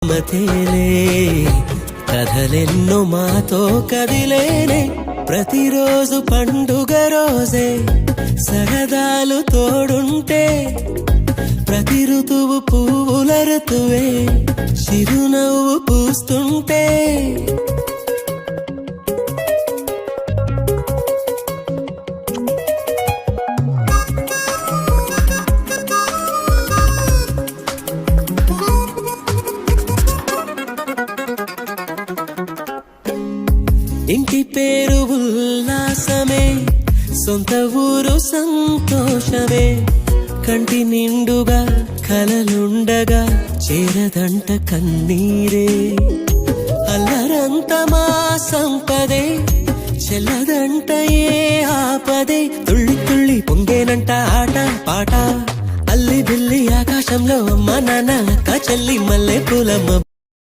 మతేలే కథలెన్నో మాతో కదిలేనే ప్రతిరోజు పండుగ రోజే సరదాలు తోడుంటే ప్రతి ఋతువు పువ్వుల ఋతువే చిరునవ్వు పూస్తుంటే ఇంటి పేరు ఉల్లాసమే సొంత ఊరు సంతోషమే కంటి నిండుగా కలలుండగా చేరదంట కన్నీరే అల్లరంత మా సంపదే చెల్లదంట ఏ ఆపదే తుళ్ళి తుళ్ళి పొంగేనంట ఆట పాట అల్లి బిల్లి ఆకాశంలో అమ్మ నాన్న అక్క చెల్లి మల్లె పూలమ్మ